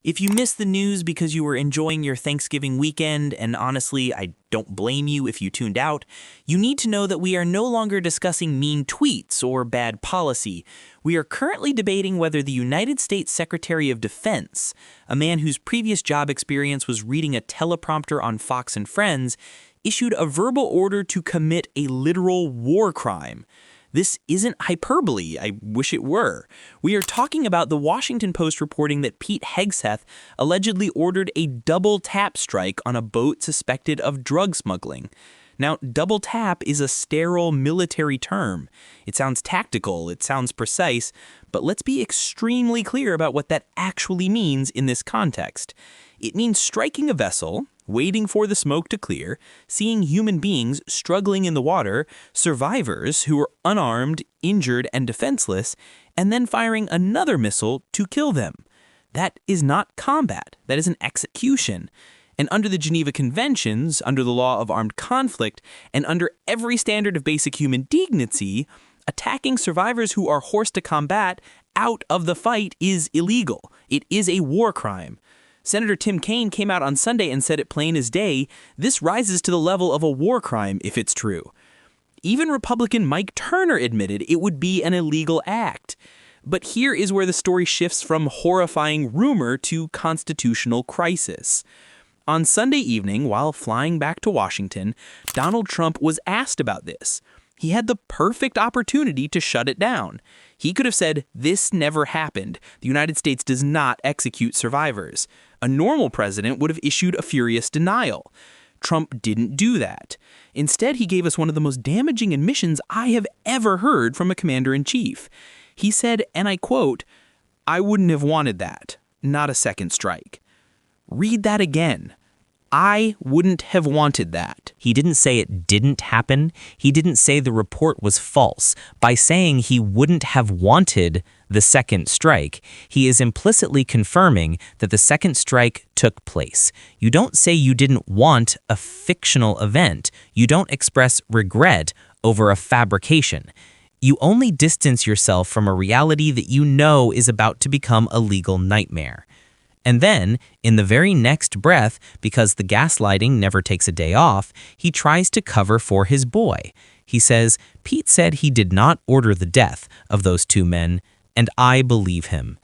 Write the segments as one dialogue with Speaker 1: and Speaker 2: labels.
Speaker 1: If you missed the news because you were enjoying your Thanksgiving weekend, and honestly, I don't blame you if you tuned out, you need to know that we are no longer discussing mean tweets or bad policy. We are currently debating whether the United States Secretary of Defense, a man whose previous job experience was reading a teleprompter on Fox and Friends, issued a verbal order to commit a literal war crime. This isn't hyperbole, I wish it were. We are talking about the Washington Post reporting that Pete Hegseth allegedly ordered a double tap strike on a boat suspected of drug smuggling. Now, double tap is a sterile military term. It sounds tactical, it sounds precise, but let's be extremely clear about what that actually means in this context. It means striking a vessel, waiting for the smoke to clear, seeing human beings struggling in the water, survivors who are unarmed, injured, and defenseless, and then firing another missile to kill them. That is not combat. That is an execution. And under the Geneva Conventions, under the law of armed conflict, and under every standard of basic human dignity, attacking survivors who are forced to combat out of the fight is illegal. It is a war crime. Senator Tim Kaine came out on Sunday and said it plain as day, this rises to the level of a war crime if it's true. Even Republican Mike Turner admitted it would be an illegal act. But here is where the story shifts from horrifying rumor to constitutional crisis. On Sunday evening, while flying back to Washington, Donald Trump was asked about this. He had the perfect opportunity to shut it down. He could have said, this never happened. The United States does not execute survivors. A normal president would have issued a furious denial. Trump didn't do that. Instead, he gave us one of the most damaging admissions I have ever heard from a commander-in-chief. He said, and I quote, "I wouldn't have wanted that. Not a second strike." Read that again. I wouldn't have wanted that.
Speaker 2: He didn't say it didn't happen. He didn't say the report was false. By saying he wouldn't have wanted the second strike, he is implicitly confirming that the second strike took place. You don't say you didn't want a fictional event. You don't express regret over a fabrication. You only distance yourself from a reality that you know is about to become a legal nightmare. And then, in the very next breath, because the gaslighting never takes a day off, he tries to cover for his boy. He says, Pete said he did not order the death of those two men, and I believe him.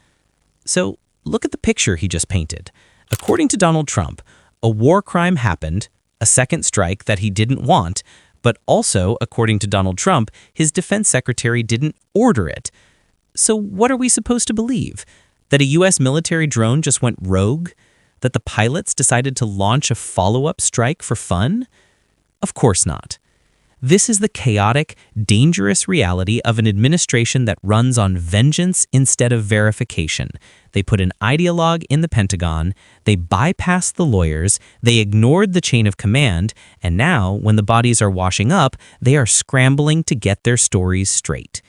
Speaker 2: So, look at the picture he just painted. According to Donald Trump, a war crime happened, a second strike that he didn't want, but also, according to Donald Trump, his defense secretary didn't order it. So what are we supposed to believe? That a U.S. military drone just went rogue? That the pilots decided to launch a follow-up strike for fun? Of course not. This is the chaotic, dangerous reality of an administration that runs on vengeance instead of verification. They put an ideologue in the Pentagon, they bypassed the lawyers, they ignored the chain of command, and now, when the bodies are washing up, they are scrambling to get their stories straight.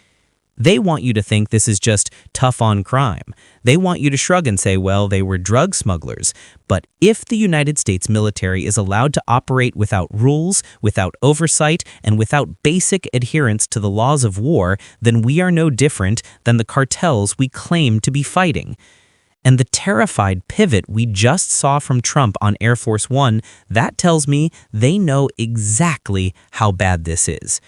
Speaker 2: They want you to think this is just tough on crime. They want you to shrug and say, well, they were drug smugglers. But if the United States military is allowed to operate without rules, without oversight, and without basic adherence to the laws of war, then we are no different than the cartels we claim to be fighting. And the terrified pivot we just saw from Trump on Air Force One, that tells me they know exactly how bad this is.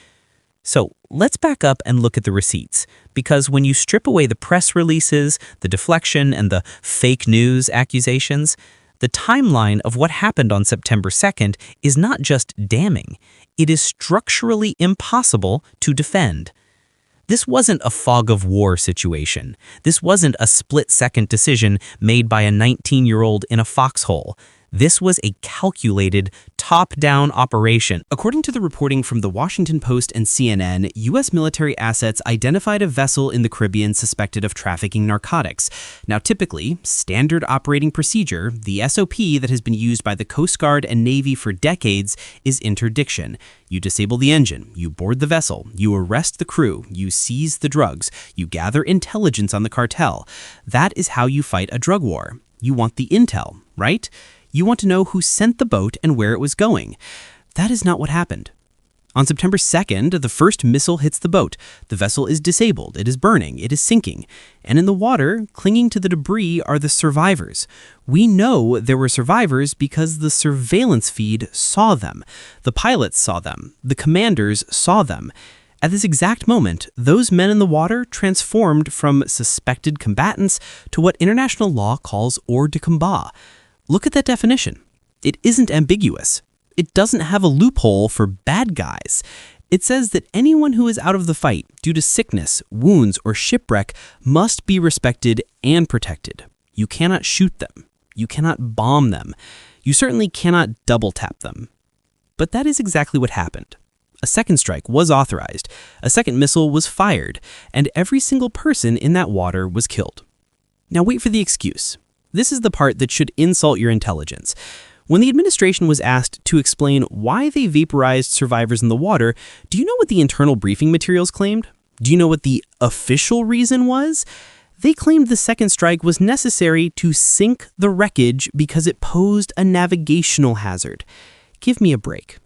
Speaker 2: So let's back up and look at the receipts, because when you strip away the press releases, the deflection, and the fake news accusations, the timeline of what happened on September 2nd is not just damning, it is structurally impossible to defend. This wasn't a fog of war situation. This wasn't a split-second decision made by a 19-year-old in a foxhole. This was a calculated, top-down operation. According to the reporting from the Washington Post and CNN, U.S. military assets identified a vessel in the Caribbean suspected of trafficking narcotics. Now, typically, standard operating procedure, the SOP that has been used by the Coast Guard and Navy for decades, is interdiction. You disable the engine, you board the vessel, you arrest the crew, you seize the drugs, you gather intelligence on the cartel. That is how you fight a drug war. You want the intel, right? You want to know who sent the boat and where it was going. That is not what happened.
Speaker 3: On September 2nd, the first missile hits the boat. The vessel is disabled, it is burning, it is sinking. And in the water, clinging to the debris, are the survivors. We know there were survivors because the surveillance feed saw them. The pilots saw them. The commanders saw them. At this exact moment, those men in the water transformed from suspected combatants to what international law calls hors de combat. Look at that definition. It isn't ambiguous. It doesn't have a loophole for bad guys. It says that anyone who is out of the fight due to sickness, wounds, or shipwreck must be respected and protected. You cannot shoot them. You cannot bomb them. You certainly cannot double tap them. But that is exactly what happened. A second strike was authorized, a second missile was fired, and every single person in that water was killed. Now wait for the excuse. This is the part that should insult your intelligence. When the administration was asked to explain why they vaporized survivors in the water, do you know what the internal briefing materials claimed? Do you know what the official reason was? They claimed the second strike was necessary to sink the wreckage because it posed a navigational hazard. Give me a break.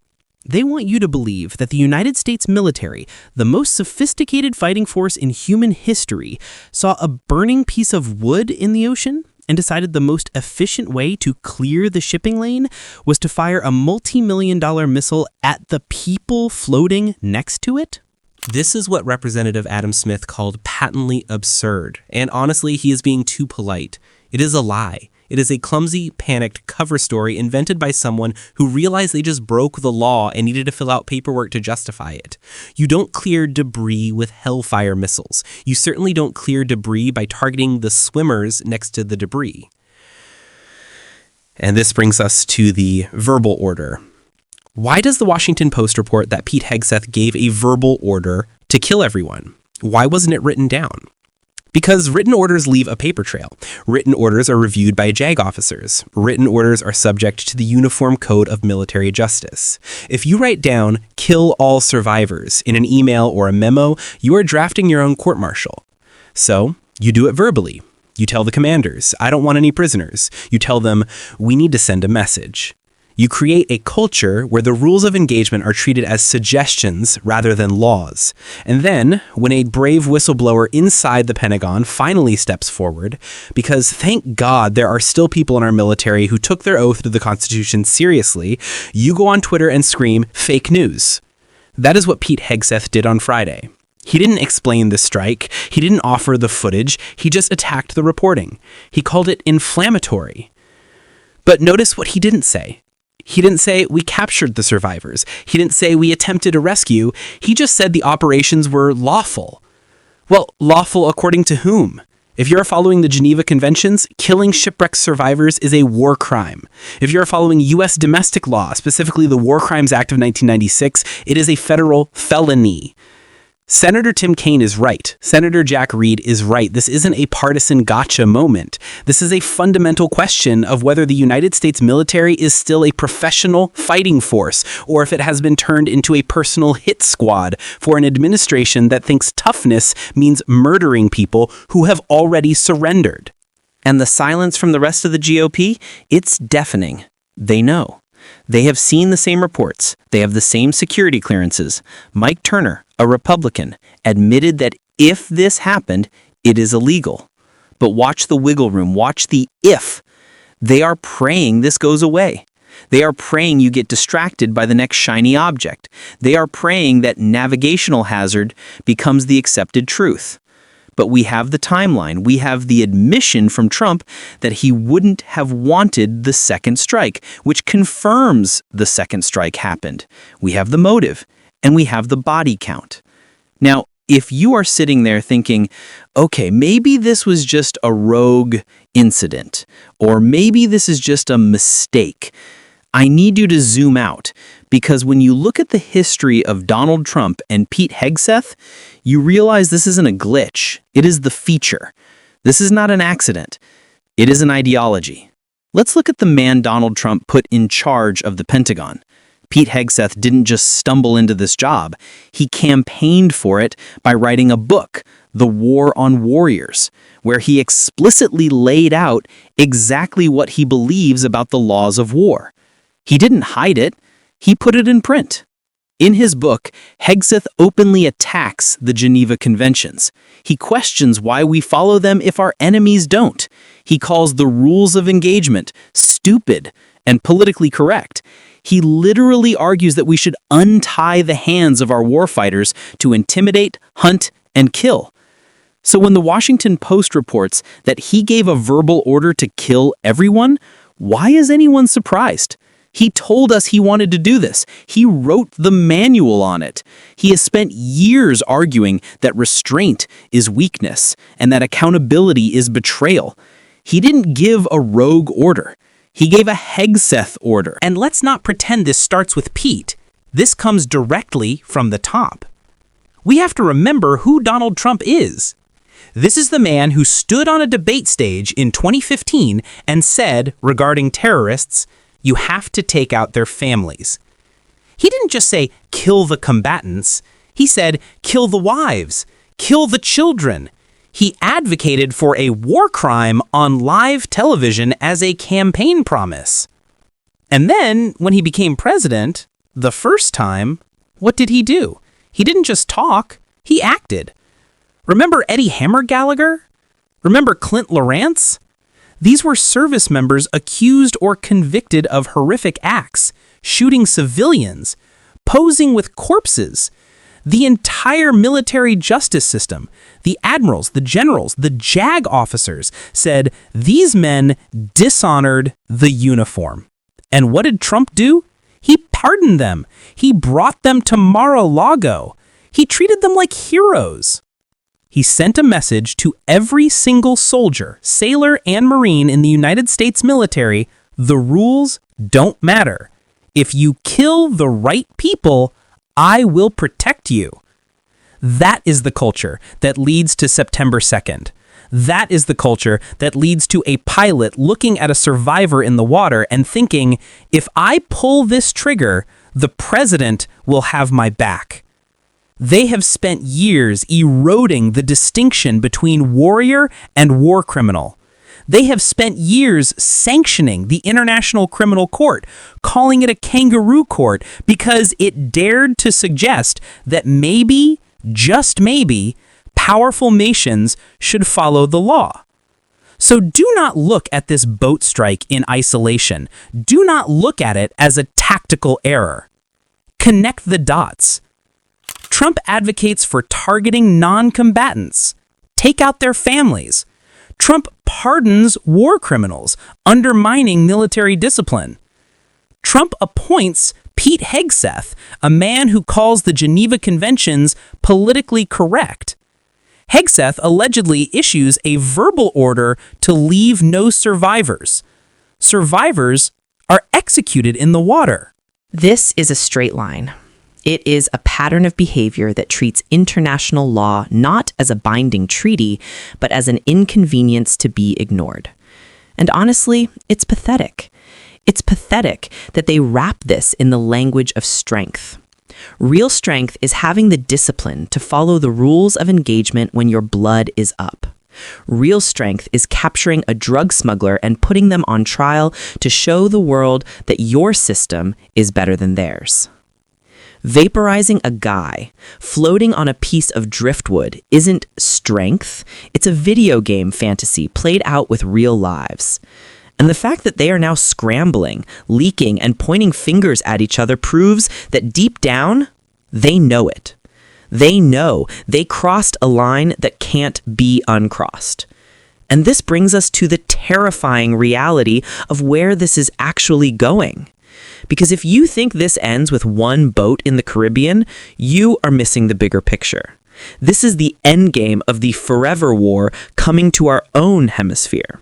Speaker 3: They want you to believe that the United States military, the most sophisticated fighting force in human history, saw a burning piece of wood in the ocean and decided the most efficient way to clear the shipping lane was to fire a multi-million-dollar missile at the people floating next to it?
Speaker 4: This is what Representative Adam Smith called patently absurd, and honestly, he is being too polite. It is a lie. It is a clumsy, panicked cover story invented by someone who realized they just broke the law and needed to fill out paperwork to justify it. You don't clear debris with Hellfire missiles. You certainly don't clear debris by targeting the swimmers next to the debris. And this brings us to the verbal order. Why does the Washington Post report that Pete Hegseth gave a verbal order to kill everyone? Why wasn't it written down? Because written orders leave a paper trail. Written orders are reviewed by JAG officers. Written orders are subject to the Uniform Code of Military Justice. If you write down, "kill all survivors," in an email or a memo, you are drafting your own court-martial. So, you do it verbally. You tell the commanders, "I don't want any prisoners." You tell them, "We need to send a message." You create a culture where the rules of engagement are treated as suggestions rather than laws. And then, when a brave whistleblower inside the Pentagon finally steps forward, because thank God there are still people in our military who took their oath to the Constitution seriously, you go on Twitter and scream, "fake news." That is what Pete Hegseth did on Friday. He didn't explain the strike. He didn't offer the footage. He just attacked the reporting. He called it inflammatory. But notice what he didn't say. He didn't say, "we captured the survivors." He didn't say, "we attempted a rescue." He just said the operations were lawful. Well, lawful according to whom? If you're following the Geneva Conventions, killing shipwreck survivors is a war crime. If you're following U.S. domestic law, specifically the War Crimes Act of 1996, it is a federal felony. Senator Tim Kaine is right. Senator Jack Reed is right. This isn't a partisan gotcha moment. This is a fundamental question of whether the United States military is still a professional fighting force, or if it has been turned into a personal hit squad for an administration that thinks toughness means murdering people who have already surrendered.
Speaker 1: And the silence from the rest of the GOP? It's deafening. They know. They have seen the same reports. They have the same security clearances. Mike Turner, a Republican, admitted that if this happened, it is illegal. But watch the wiggle room. Watch the if. They are praying this goes away. They are praying you get distracted by the next shiny object. They are praying that navigational hazard becomes the accepted truth. But we have the timeline. We have the admission from Trump that he wouldn't have wanted the second strike, which confirms the second strike happened. We have the motive, and we have the body count. Now, if you are sitting there thinking, okay, maybe this was just a rogue incident, or maybe this is just a mistake, I need you to zoom out, because when you look at the history of Donald Trump and Pete Hegseth, you realize this isn't a glitch. It is the feature. This is not an accident. It is an ideology. Let's look at the man Donald Trump put in charge of the Pentagon. Pete Hegseth didn't just stumble into this job. He campaigned for it by writing a book, The War on Warriors, where he explicitly laid out exactly what he believes about the laws of war. He didn't hide it. He put it in print.
Speaker 3: In his book, Hegseth openly attacks the Geneva Conventions. He questions why we follow them if our enemies don't. He calls the rules of engagement stupid and politically correct. He literally argues that we should untie the hands of our warfighters to intimidate, hunt, and kill. So when the Washington Post reports that he gave a verbal order to kill everyone, why is anyone surprised? He told us he wanted to do this. He wrote the manual on it. He has spent years arguing that restraint is weakness and that accountability is betrayal. He didn't give a rogue order. He gave a Hegseth order.
Speaker 1: And let's not pretend this starts with Pete. This comes directly from the top. We have to remember who Donald Trump is. This is the man who stood on a debate stage in 2015 and said, regarding terrorists, you have to take out their families. He didn't just say, kill the combatants. He said, kill the wives, kill the children. He advocated for a war crime on live television as a campaign promise. And then, when he became president, the first time, what did he do? He didn't just talk, he acted. Remember Eddie Hammer-Gallagher? Remember Clint Lawrence? These were service members accused or convicted of horrific acts, shooting civilians, posing with corpses. The entire military justice system, the admirals, the generals, the JAG officers said these men dishonored the uniform. And what did Trump do? He pardoned them. He brought them to Mar-a-Lago. He treated them like heroes. He sent a message to every single soldier, sailor, and Marine in the United States military: the rules don't matter. If you kill the right people, I will protect you. That is the culture that leads to September 2nd. That is the culture that leads to a pilot looking at a survivor in the water and thinking, if I pull this trigger, the president will have my back. They have spent years eroding the distinction between warrior and war criminal. They have spent years sanctioning the International Criminal Court, calling it a kangaroo court because it dared to suggest that maybe, just maybe, powerful nations should follow the law. So do not look at this boat strike in isolation. Do not look at it as a tactical error. Connect the dots. Trump advocates for targeting non-combatants. Take out their families. Trump pardons war criminals, undermining military discipline. Trump appoints Pete Hegseth, a man who calls the Geneva Conventions politically correct. Hegseth allegedly issues a verbal order to leave no survivors. Survivors are executed in the water.
Speaker 5: This is a straight line. It is a pattern of behavior that treats international law not as a binding treaty, but as an inconvenience to be ignored. And honestly, it's pathetic. It's pathetic that they wrap this in the language of strength. Real strength is having the discipline to follow the rules of engagement when your blood is up. Real strength is capturing a drug smuggler and putting them on trial to show the world that your system is better than theirs. Vaporizing a guy, floating on a piece of driftwood, isn't strength. It's a video game fantasy played out with real lives. And the fact that they are now scrambling, leaking, and pointing fingers at each other proves that deep down, they know it. They know they crossed a line that can't be uncrossed. And this brings us to the terrifying reality of where this is actually going. Because if you think this ends with one boat in the Caribbean, you are missing the bigger picture. This is the endgame of the forever war coming to our own hemisphere.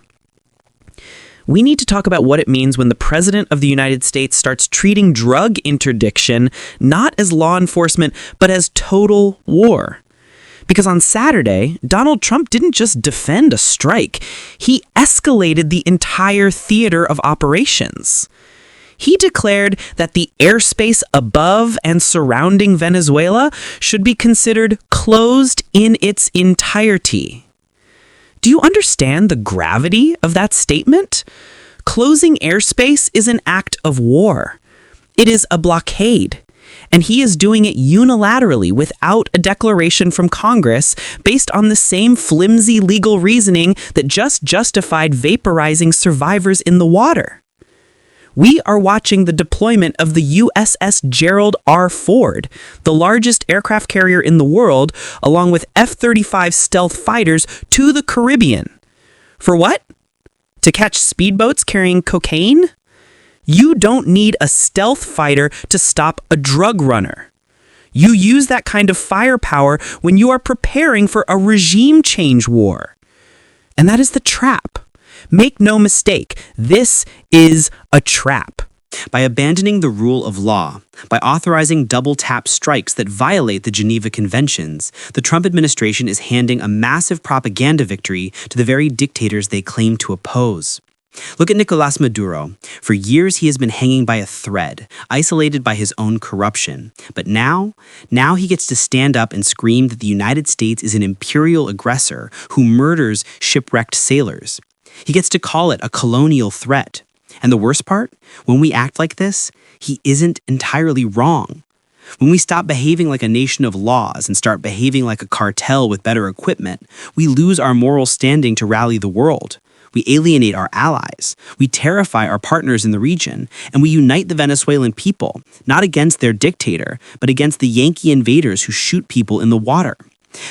Speaker 5: We need to talk about what it means when the President of the United States starts treating drug interdiction not as law enforcement, but as total war. Because on Saturday, Donald Trump didn't just defend a strike, he escalated the entire theater of operations. He declared that the airspace above and surrounding Venezuela should be considered closed in its entirety. Do you understand the gravity of that statement? Closing airspace is an act of war. It is a blockade.
Speaker 3: And he is doing it unilaterally without a declaration from Congress based on the same flimsy legal reasoning that just justified vaporizing survivors in the water. We are watching the deployment of the USS Gerald R. Ford, the largest aircraft carrier in the world, along with F-35 stealth fighters to the Caribbean. For what? To catch speedboats carrying cocaine? You don't need a stealth fighter to stop a drug runner. You use that kind of firepower when you are preparing for a regime change war. And that is the trap. Make no mistake, this is a trap. By abandoning the rule of law, by authorizing double-tap strikes that violate the Geneva Conventions, the Trump administration is handing a massive propaganda victory to the very dictators they claim to oppose. Look at Nicolás Maduro. For years he has been hanging by a thread, isolated by his own corruption. But now he gets to stand up and scream that the United States is an imperial aggressor who murders shipwrecked sailors. He gets to call it a colonial threat. And the worst part, when we act like this, he isn't entirely wrong. When we stop behaving like a nation of laws and start behaving like a cartel with better equipment, we lose our moral standing to rally the world. We alienate our allies, we terrify our partners in the region, and we unite the Venezuelan people, not against their dictator, but against the Yankee invaders who shoot people in the water.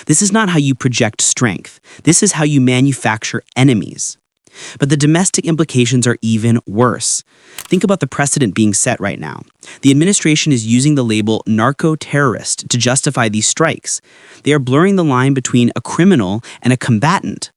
Speaker 3: This is not how you project strength. This is how you manufacture enemies. But the domestic implications are even worse. Think about the precedent being set right now. The administration is using the label narco-terrorist to justify these strikes. They are blurring the line between a criminal and a combatant.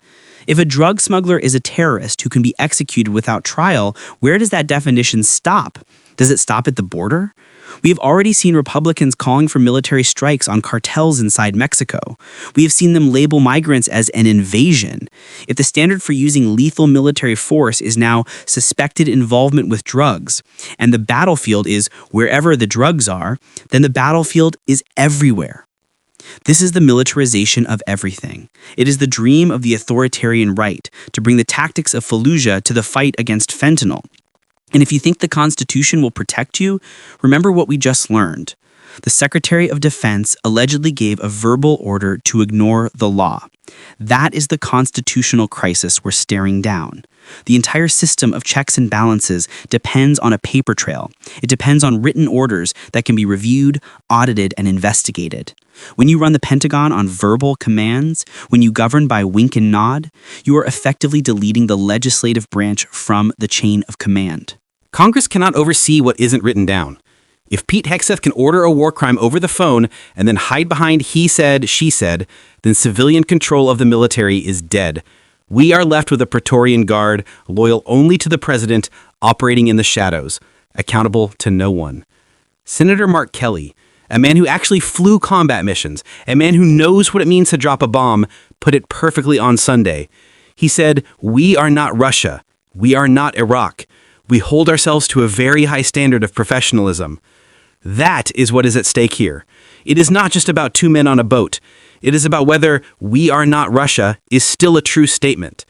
Speaker 3: If a drug smuggler is a terrorist who can be executed without trial, where does that definition stop? Does it stop at the border? We have already seen Republicans calling for military strikes on cartels inside Mexico. We have seen them label migrants as an invasion. If the standard for using lethal military force is now suspected involvement with drugs, and the battlefield is wherever the drugs are, then the battlefield is everywhere. This is the militarization of everything. It is the dream of the authoritarian right to bring the tactics of Fallujah to the fight against fentanyl. And if you think the Constitution will protect you, remember what we just learned. The Secretary of Defense allegedly gave a verbal order to ignore the law. That is the constitutional crisis we're staring down. The entire system of checks and balances depends on a paper trail. It depends on written orders that can be reviewed, audited, and investigated. When you run the Pentagon on verbal commands, when you govern by wink and nod, you are effectively deleting the legislative branch from the chain of command.
Speaker 4: Congress cannot oversee what isn't written down. If Pete Hegseth can order a war crime over the phone and then hide behind he said, she said, then civilian control of the military is dead. We are left with a Praetorian Guard, loyal only to the president, operating in the shadows, accountable to no one. Senator Mark Kelly, a man who actually flew combat missions, a man who knows what it means to drop a bomb, put it perfectly on Sunday. He said, "We are not Russia. We are not Iraq. We hold ourselves to a very high standard of professionalism." That is what is at stake here. It is not just about two men on a boat. It is about whether "we are not Russia" is still a true statement.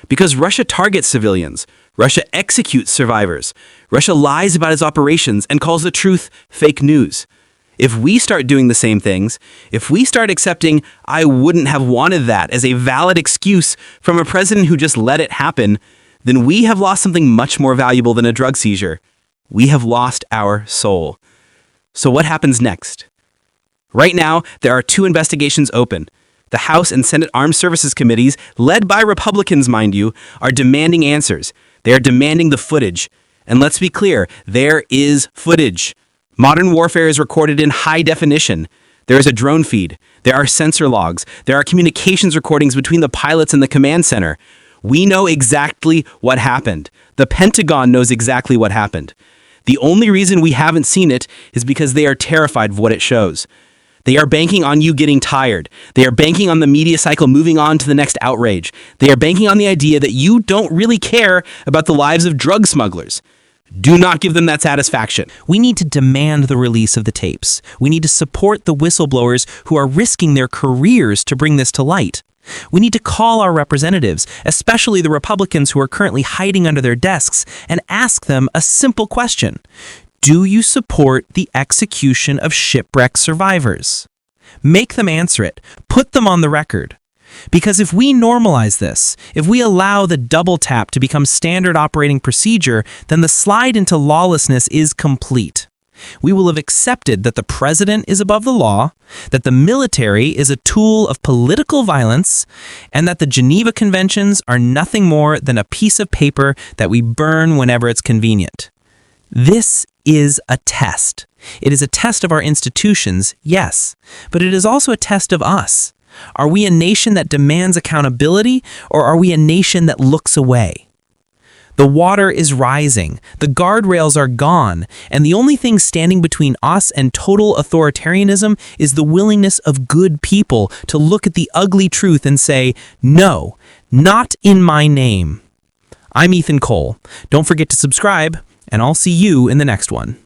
Speaker 4: Because Russia targets civilians. Russia executes survivors. Russia lies about its operations and calls the truth fake news. If we start doing the same things, if we start accepting "I wouldn't have wanted that" as a valid excuse from a president who just let it happen, then we have lost something much more valuable than a drug seizure. We have lost our soul. So what happens next? Right now, there are two investigations open. The House and Senate Armed Services Committees, led by Republicans, mind you, are demanding answers. They are demanding the footage. And let's be clear, there is footage. Modern warfare is recorded in high definition. There is a drone feed. There are sensor logs. There are communications recordings between the pilots and the command center. We know exactly what happened. The Pentagon knows exactly what happened. The only reason we haven't seen it is because they are terrified of what it shows. They are banking on you getting tired. They are banking on the media cycle moving on to the next outrage. They are banking on the idea that you don't really care about the lives of drug smugglers. Do not give them that satisfaction.
Speaker 1: We need to demand the release of the tapes. We need to support the whistleblowers who are risking their careers to bring this to light. We need to call our representatives, especially the Republicans who are currently hiding under their desks, and ask them a simple question.
Speaker 2: Do you support the execution of shipwreck survivors? Make them answer it. Put them on the record. Because if we normalize this, if we allow the double tap to become standard operating procedure, then the slide into lawlessness is complete. We will have accepted that the president is above the law, that the military is a tool of political violence, and that the Geneva Conventions are nothing more than a piece of paper that we burn whenever it's convenient. This is a test. It is a test of our institutions, yes, but it is also a test of us. Are we a nation that demands accountability, or are we a nation that looks away? The water is rising, the guardrails are gone, and the only thing standing between us and total authoritarianism is the willingness of good people to look at the ugly truth and say, no, not in my name. I'm Ethan Cole. Don't forget to subscribe, and I'll see you in the next one.